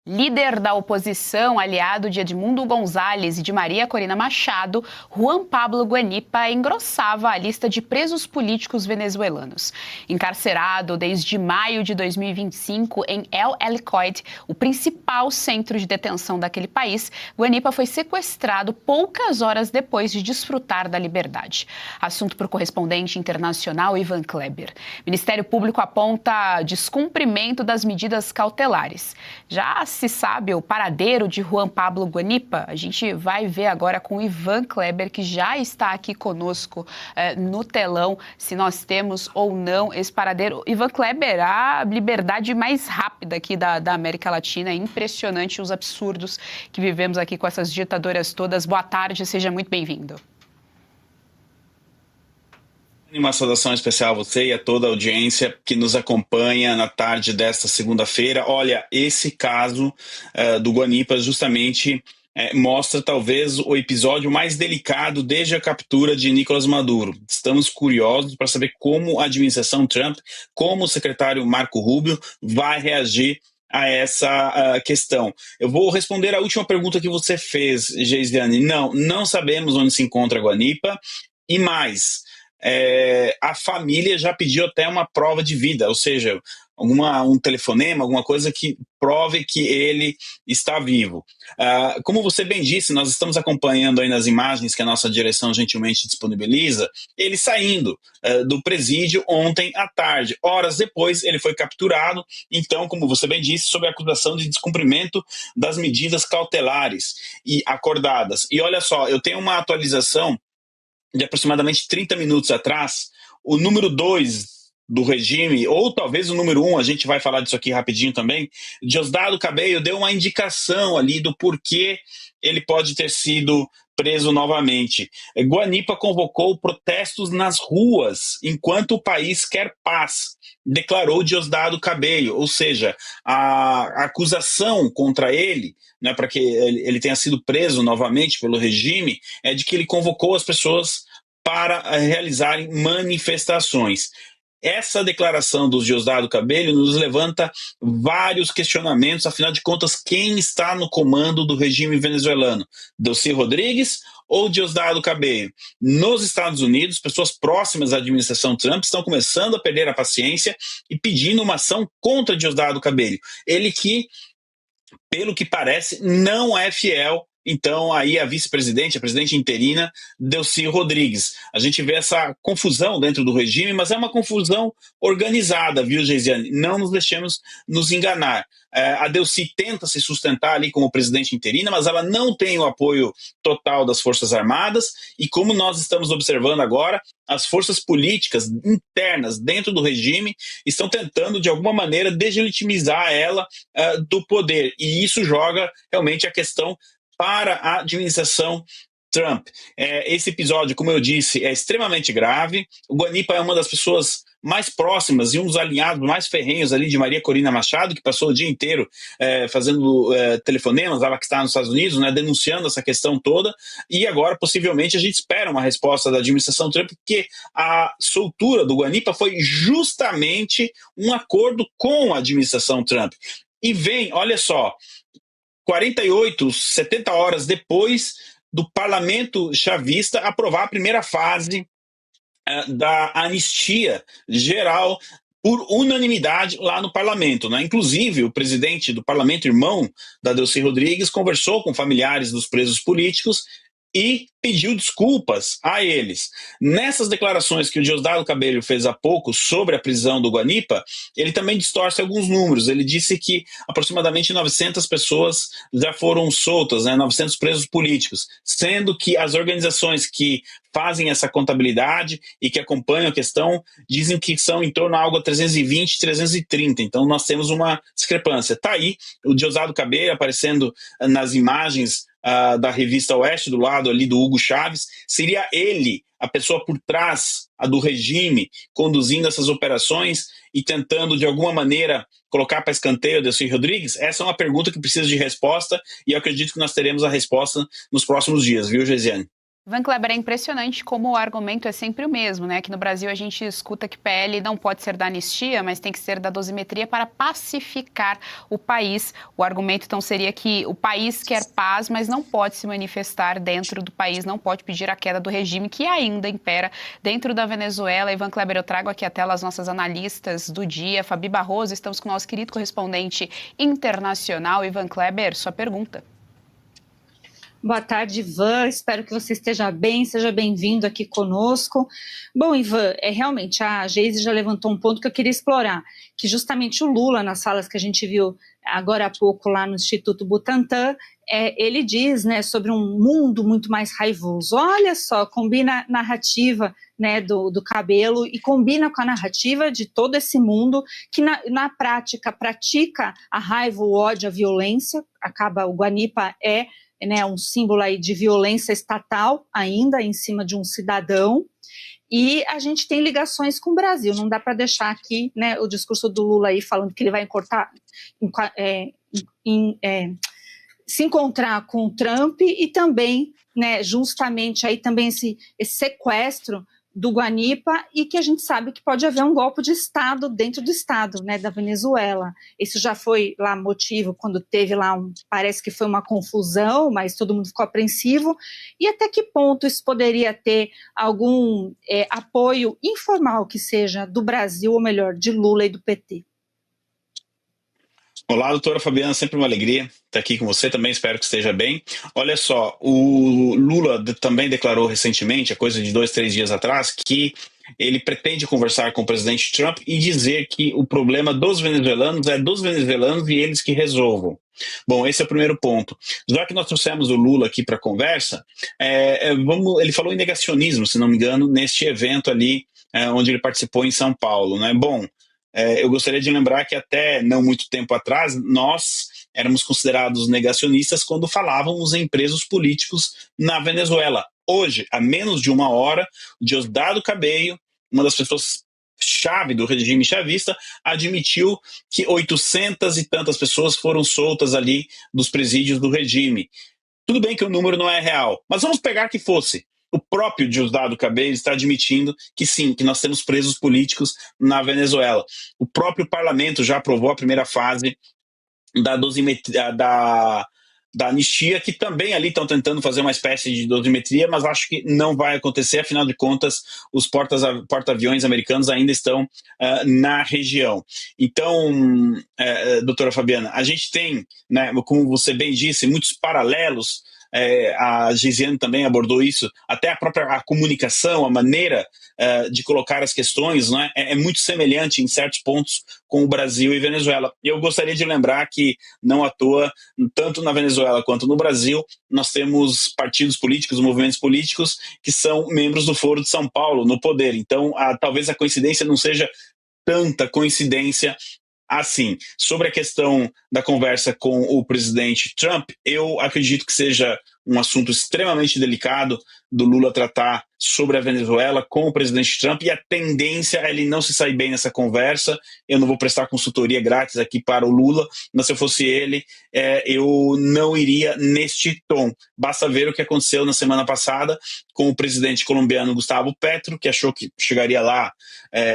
Líder da oposição, aliado de Edmundo Gonzalez e de Maria Corina Machado, Juan Pablo Guanipa engrossava a lista de presos políticos venezuelanos. Encarcerado desde maio de 2025 em El Helicoide, o principal centro de detenção daquele país, Guanipa foi sequestrado poucas horas depois de desfrutar da liberdade. Assunto para o correspondente internacional Ivan Kleber. O Ministério Público aponta descumprimento das medidas cautelares. Já se sabe o paradeiro de Juan Pablo Guanipa? A gente vai ver agora com o Ivan Kleber, que já está aqui conosco no telão, se nós temos ou não esse paradeiro. Ivan Kleber, a liberdade mais rápida aqui da América Latina, é impressionante os absurdos que vivemos aqui com essas ditaduras todas. Boa tarde, seja muito bem-vindo. Uma saudação especial a você e a toda a audiência que nos acompanha na tarde desta segunda-feira. Olha, esse caso do Guanipa justamente mostra talvez o episódio mais delicado desde a captura de Nicolás Maduro. Estamos curiosos para saber como a administração Trump, como o secretário Marco Rubio vai reagir a essa questão. Eu vou responder a última pergunta que você fez, Geisiane. Não sabemos onde se encontra Guanipa e mais... a família já pediu até uma prova de vida, ou seja, um telefonema, alguma coisa que prove que ele está vivo. Como você bem disse, nós estamos acompanhando aí nas imagens que a nossa direção gentilmente disponibiliza, ele saindo do presídio ontem à tarde. Horas depois, ele foi capturado, então, como você bem disse, sob a acusação de descumprimento das medidas cautelares e acordadas. E olha só, eu tenho uma atualização de aproximadamente 30 minutos atrás, o número 2 do regime, ou talvez o número 1, a gente vai falar disso aqui rapidinho também, Diosdado Cabello deu uma indicação ali do porquê ele pode ter sido preso novamente. Guanipa convocou protestos nas ruas enquanto o país quer paz, declarou Diosdado Cabello, ou seja, a acusação contra ele, né, para que ele tenha sido preso novamente pelo regime, é de que ele convocou as pessoas para realizarem manifestações. Essa declaração do Diosdado Cabello nos levanta vários questionamentos, afinal de contas, quem está no comando do regime venezuelano? Delcy Rodrigues ou Diosdado Cabello? Nos Estados Unidos, pessoas próximas à administração Trump estão começando a perder a paciência e pedindo uma ação contra Diosdado Cabello. Ele que, pelo que parece, não é fiel. Então, aí a vice-presidente, a presidente interina, Delcy Rodrigues. A gente vê essa confusão dentro do regime, mas é uma confusão organizada, viu, Geisiane? Não nos deixemos nos enganar. A Delcy tenta se sustentar ali como presidente interina, mas ela não tem o apoio total das Forças Armadas, e como nós estamos observando agora, as forças políticas internas dentro do regime estão tentando, de alguma maneira, deslegitimizar ela do poder, e isso joga realmente a questão para a administração Trump. Esse episódio, como eu disse, é extremamente grave. O Guanipa é uma das pessoas mais próximas e um dos alinhados mais ferrenhos ali de Maria Corina Machado, que passou o dia inteiro fazendo telefonemas, ela que está nos Estados Unidos, né, denunciando essa questão toda, e agora possivelmente a gente espera uma resposta da administração Trump, porque a soltura do Guanipa foi justamente um acordo com a administração Trump. E vem, olha só, 48, 70 horas depois do parlamento chavista aprovar a primeira fase da anistia geral por unanimidade lá no parlamento, né? Inclusive, o presidente do parlamento, irmão da Delcy Rodrigues, conversou com familiares dos presos políticos e pediu desculpas a eles. Nessas declarações que o Diosdado Cabello fez há pouco sobre a prisão do Guanipa, ele também distorce alguns números. Ele disse que aproximadamente 900 pessoas já foram soltas, né, 900 presos políticos, sendo que as organizações que fazem essa contabilidade e que acompanham a questão dizem que são em torno a algo a 320, 330. Então nós temos uma discrepância. Está aí o Diosdado Cabello aparecendo nas imagens da revista Oeste, do lado ali do Hugo Chávez. Seria ele a pessoa por trás do regime, conduzindo essas operações e tentando de alguma maneira colocar para escanteio a Delcy Rodrigues? Essa é uma pergunta que precisa de resposta, e eu acredito que nós teremos a resposta nos próximos dias, viu, Geisiane? Ivan Kleber, é impressionante como o argumento é sempre o mesmo, né? Que no Brasil a gente escuta que PL não pode ser da anistia, mas tem que ser da dosimetria para pacificar o país. O argumento então seria que o país quer paz, mas não pode se manifestar dentro do país, não pode pedir a queda do regime que ainda impera dentro da Venezuela. Ivan Kleber, eu trago aqui à tela as nossas analistas do dia. Fabi Barroso, estamos com o nosso querido correspondente internacional. Ivan Kleber, sua pergunta. Boa tarde, Ivan. Espero que você esteja bem, seja bem-vindo aqui conosco. Bom, Ivan, realmente a Geise já levantou um ponto que eu queria explorar, que justamente o Lula, nas falas que a gente viu agora há pouco lá no Instituto Butantan, ele diz, né, sobre um mundo muito mais raivoso. Olha só, combina a narrativa, né, do Cabelo e combina com a narrativa de todo esse mundo que na prática pratica a raiva, o ódio, a violência. O Guanipa né, um símbolo aí de violência estatal ainda em cima de um cidadão, e a gente tem ligações com o Brasil, não dá para deixar aqui, né, o discurso do Lula aí falando que ele vai se encontrar com o Trump e também, né, justamente aí também esse sequestro do Guanipa, e que a gente sabe que pode haver um golpe de Estado dentro do Estado, né, da Venezuela. Isso já foi lá motivo quando teve lá parece que foi uma confusão, mas todo mundo ficou apreensivo. E até que ponto isso poderia ter algum apoio informal que seja do Brasil, ou melhor, de Lula e do PT? Olá, doutora Fabiana, sempre uma alegria estar aqui com você também, espero que esteja bem. Olha só, o Lula também declarou recentemente, a coisa de 2, 3 dias atrás, que ele pretende conversar com o presidente Trump e dizer que o problema dos venezuelanos é dos venezuelanos e eles que resolvam. Bom, esse é o primeiro ponto. Já que nós trouxemos o Lula aqui para a conversa, ele falou em negacionismo, se não me engano, neste evento ali onde ele participou em São Paulo, né? Bom, eu gostaria de lembrar que até não muito tempo atrás, nós éramos considerados negacionistas quando falávamos em presos políticos na Venezuela. Hoje, há menos de uma hora, Diosdado Cabello, uma das pessoas-chave do regime chavista, admitiu que 800 e tantas pessoas foram soltas ali dos presídios do regime. Tudo bem que o número não é real, mas vamos pegar que fosse. O próprio Diosdado Cabello está admitindo que sim, que nós temos presos políticos na Venezuela. O próprio parlamento já aprovou a primeira fase da anistia, que também ali estão tentando fazer uma espécie de dosimetria, mas acho que não vai acontecer, afinal de contas, os porta-aviões americanos ainda estão na região. Então, doutora Fabiana, a gente tem, né, como você bem disse, muitos paralelos. A Geisiane também abordou isso, até a comunicação, a maneira de colocar as questões, né, é muito semelhante em certos pontos com o Brasil e Venezuela. E eu gostaria de lembrar que, não à toa, tanto na Venezuela quanto no Brasil, nós temos partidos políticos, movimentos políticos que são membros do Foro de São Paulo no poder. Então, talvez a coincidência não seja tanta coincidência assim. Sobre a questão da conversa com o presidente Trump, eu acredito que seja um assunto extremamente delicado do Lula tratar sobre a Venezuela com o presidente Trump, e a tendência é ele não se sair bem nessa conversa. Eu não vou prestar consultoria grátis aqui para o Lula, mas se eu fosse ele, eu não iria neste tom. Basta ver o que aconteceu na semana passada com o presidente colombiano Gustavo Petro, que achou que chegaria lá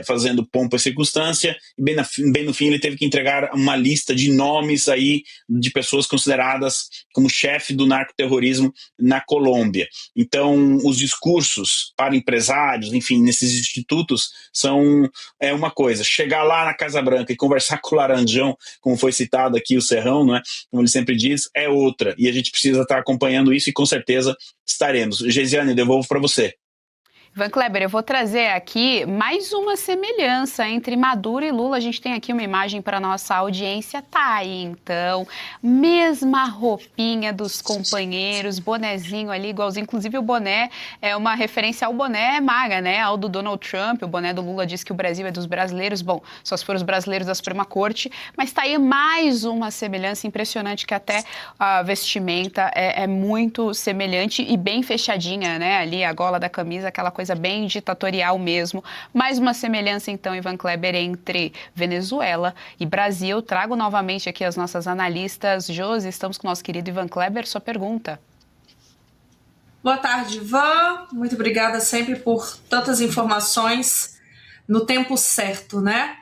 fazendo pompa e circunstância, e bem no fim ele teve que entregar uma lista de nomes aí de pessoas consideradas como chefe do narcoterrorismo na Colômbia. Então, os discursos para empresários, enfim, nesses institutos, são uma coisa. Chegar lá na Casa Branca e conversar com o Laranjão, como foi citado aqui, o Serrão, não é? Como ele sempre diz, é outra. E a gente precisa estar acompanhando isso e com certeza estaremos. Geisiane, devolvo para você. Ivan Kleber, eu vou trazer aqui mais uma semelhança entre Maduro e Lula. A gente tem aqui uma imagem para nossa audiência. Tá aí, então. Mesma roupinha dos companheiros, bonezinho ali, igualzinho. Inclusive, o boné é uma referência ao boné MAGA, né? Ao do Donald Trump. O boné do Lula diz que o Brasil é dos brasileiros. Bom, só se for os brasileiros da Suprema Corte. Mas tá aí mais uma semelhança impressionante, que até a vestimenta é muito semelhante e bem fechadinha, né? Ali, a gola da camisa, aquela coisa bem ditatorial mesmo. Mais uma semelhança, então, Ivan Kleber, entre Venezuela e Brasil. Trago novamente aqui as nossas analistas. Josi, estamos com o nosso querido Ivan Kleber. Sua pergunta. Boa tarde, Ivan. Muito obrigada sempre por tantas informações no tempo certo, né?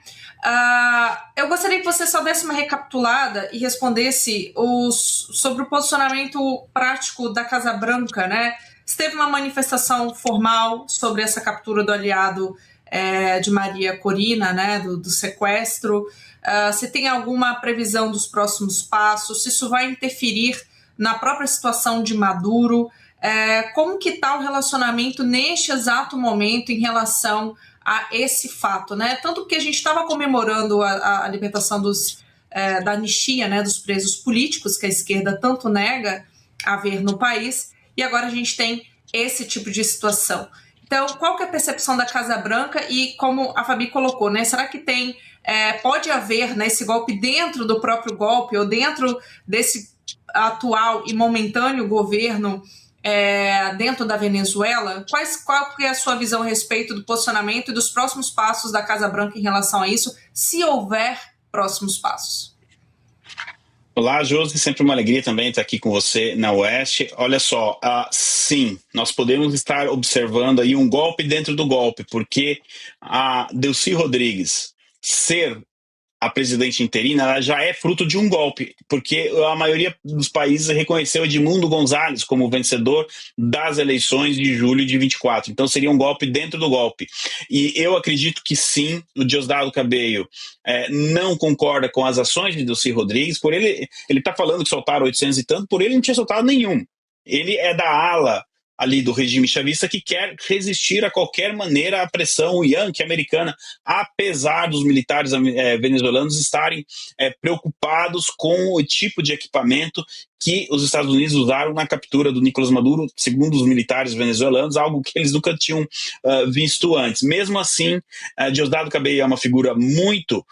Eu gostaria que você só desse uma recapitulada e respondesse sobre o posicionamento prático da Casa Branca, né? Se teve uma manifestação formal sobre essa captura do aliado de Maria Corina, né? Do sequestro. Se tem alguma previsão dos próximos passos, se isso vai interferir na própria situação de Maduro. Como que está o relacionamento neste exato momento em relação a esse fato, né? Tanto que a gente estava comemorando a libertação da anistia, né, dos presos políticos, que a esquerda tanto nega haver no país, e agora a gente tem esse tipo de situação. Então, qual que é a percepção da Casa Branca e como a Fabi colocou, né? Será que pode haver, né, esse golpe dentro do próprio golpe ou dentro desse atual e momentâneo governo dentro da Venezuela? Qual que é a sua visão a respeito do posicionamento e dos próximos passos da Casa Branca em relação a isso, se houver próximos passos? Olá, Josi, sempre uma alegria também estar aqui com você na Oeste. Olha só, sim, nós podemos estar observando aí um golpe dentro do golpe, porque a Delcy Rodrigues ser a presidente interina, ela já é fruto de um golpe, porque a maioria dos países reconheceu Edmundo Gonzalez como vencedor das eleições de julho de 24. Então seria um golpe dentro do golpe. E eu acredito que sim, o Diosdado Cabello não concorda com as ações de Delcy Rodrigues, por ele está falando que soltaram 800 e tanto, por ele não tinha soltado nenhum. Ele é da ala ali do regime chavista que quer resistir a qualquer maneira à pressão yankee americana, apesar dos militares venezuelanos estarem preocupados com o tipo de equipamento que os Estados Unidos usaram na captura do Nicolás Maduro, segundo os militares venezuelanos, algo que eles nunca tinham visto antes. Mesmo assim, Diosdado Cabello é uma figura muito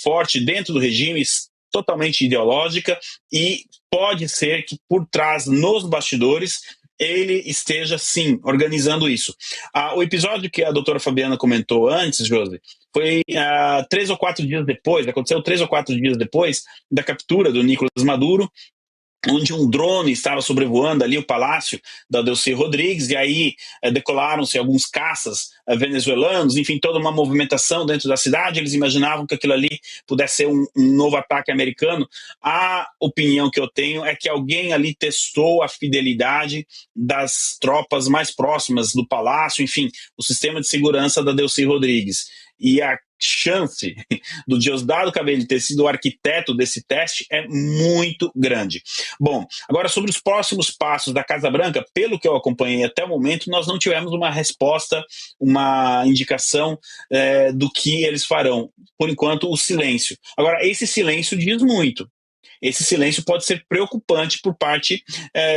forte dentro do regime, totalmente ideológica, e pode ser que por trás, nos bastidores, ele esteja, sim, organizando isso. O episódio que a doutora Fabiana comentou antes, Josi, foi 3 ou 4 dias depois, aconteceu 3 ou 4 dias depois da captura do Nicolás Maduro, onde um drone estava sobrevoando ali o palácio da Delcy Rodrigues, e aí decolaram-se alguns caças venezuelanos, enfim, toda uma movimentação dentro da cidade. Eles imaginavam que aquilo ali pudesse ser um novo ataque americano. A opinião que eu tenho é que alguém ali testou a fidelidade das tropas mais próximas do palácio, enfim, o sistema de segurança da Delcy Rodrigues. E a chance do Diosdado Cabello ter sido o arquiteto desse teste é muito grande. Bom, agora sobre os próximos passos da Casa Branca, pelo que eu acompanhei até o momento, nós não tivemos uma resposta, uma indicação do que eles farão. Por enquanto, o silêncio. Agora, esse silêncio diz muito. Esse silêncio pode ser preocupante por parte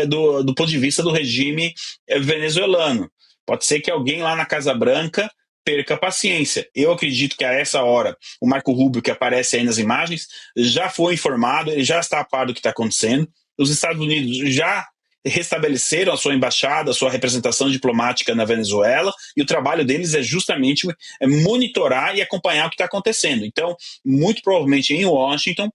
do ponto de vista do regime venezuelano. Pode ser que alguém lá na Casa Branca perca a paciência. Eu acredito que a essa hora o Marco Rubio, que aparece aí nas imagens, já foi informado, ele já está a par do que está acontecendo. Os Estados Unidos já restabeleceram a sua embaixada, a sua representação diplomática na Venezuela, e o trabalho deles é justamente monitorar e acompanhar o que está acontecendo. Então, muito provavelmente em Washington,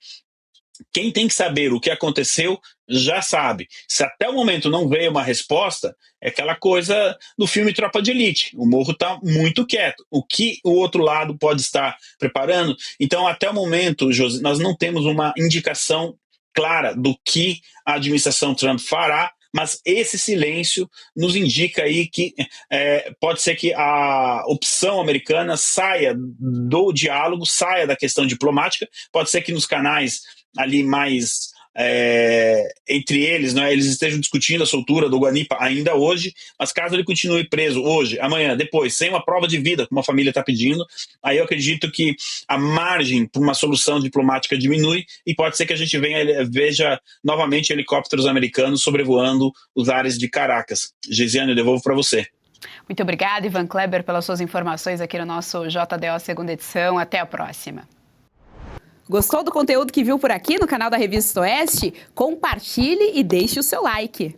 quem tem que saber o que aconteceu já sabe. Se até o momento não veio uma resposta, é aquela coisa do filme Tropa de Elite. O morro está muito quieto. O que o outro lado pode estar preparando? Então, até o momento, José, nós não temos uma indicação clara do que a administração Trump fará, mas esse silêncio nos indica aí que pode ser que a opção americana saia do diálogo, saia da questão diplomática. Pode ser que nos canais ali mais entre eles, né, eles estejam discutindo a soltura do Guanipa ainda hoje, mas caso ele continue preso hoje, amanhã, depois, sem uma prova de vida, como a família está pedindo, aí eu acredito que a margem para uma solução diplomática diminui e pode ser que a gente veja novamente helicópteros americanos sobrevoando os ares de Caracas. Gesiane, eu devolvo para você. Muito obrigada, Ivan Kleber, pelas suas informações aqui no nosso JDO segunda edição. Até a próxima. Gostou do conteúdo que viu por aqui no canal da Revista Oeste? Compartilhe e deixe o seu like.